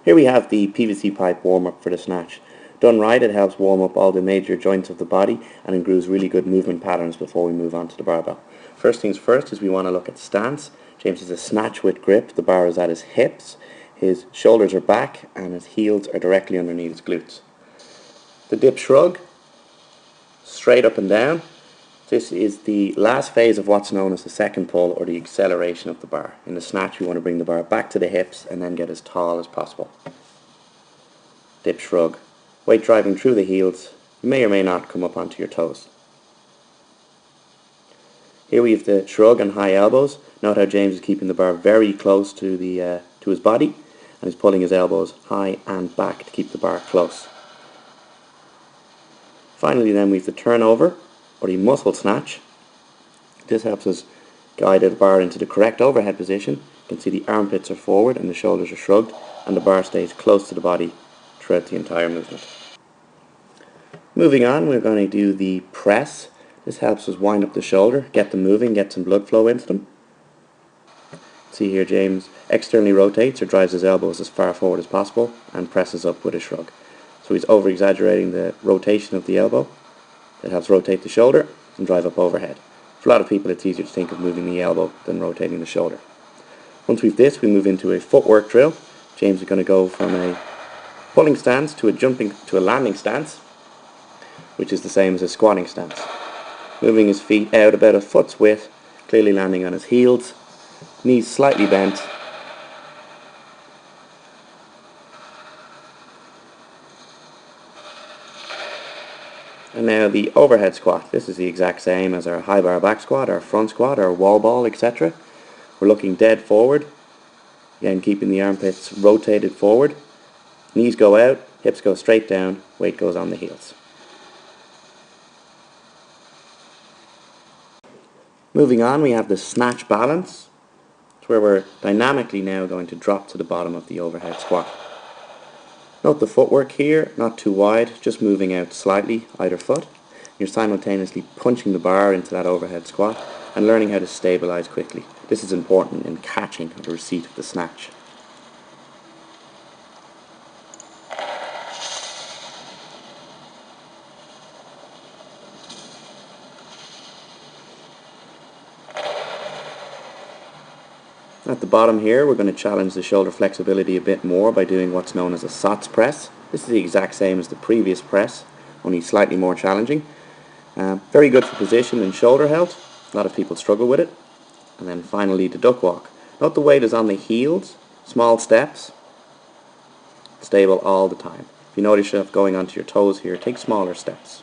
Here we have the PVC pipe warm-up for the snatch. Done right, it helps warm up all the major joints of the body and improves really good movement patterns before we move on to the barbell. First things first is we want to look at stance. James has a snatch with grip. The bar is at his hips, his shoulders are back, and his heels are directly underneath his glutes. The dip shrug, straight up and down. This is the last phase of what's known as the second pull, or the acceleration of the bar. In the snatch, we want to bring the bar back to the hips and then get as tall as possible. Dip shrug. Weight driving through the heels. You may or may not come up onto your toes. Here we have the shrug and high elbows. Note how James is keeping the bar very close to his body, and is pulling his elbows high and back to keep the bar close. Finally then we have the turnover, or the muscle snatch. This helps us guide the bar into the correct overhead position. You can see the armpits are forward and the shoulders are shrugged, and the bar stays close to the body throughout the entire movement. Moving on, we're going to do the press. This helps us wind up the shoulder, get them moving, get some blood flow into them. See here James externally rotates or drives his elbows as far forward as possible and presses up with a shrug. So he's over-exaggerating the rotation of the elbow. It helps rotate the shoulder and drive up overhead. For a lot of people it's easier to think of moving the elbow than rotating the shoulder. Once we've this, we move into a footwork drill. James is going to go from a pulling stance to a landing stance, which is the same as a squatting stance. Moving his feet out about a foot's width, clearly landing on his heels, knees slightly bent. And now the overhead squat. This is the exact same as our high bar back squat, our front squat, our wall ball, etc. We're looking dead forward. Again, keeping the armpits rotated forward. Knees go out, hips go straight down, weight goes on the heels. Moving on, we have the snatch balance. It's where we're dynamically now going to drop to the bottom of the overhead squat. Note the footwork here, not too wide, just moving out slightly either foot. You're simultaneously punching the bar into that overhead squat and learning how to stabilize quickly. This is important in catching the receipt of the snatch. At the bottom here, we're going to challenge the shoulder flexibility a bit more by doing what's known as a SOTS press. This is the exact same as the previous press, only slightly more challenging. Very good for position and shoulder health. A lot of people struggle with it. And then finally the duck walk. Note the weight is on the heels, small steps, stable all the time. If you notice yourself going onto your toes here, take smaller steps.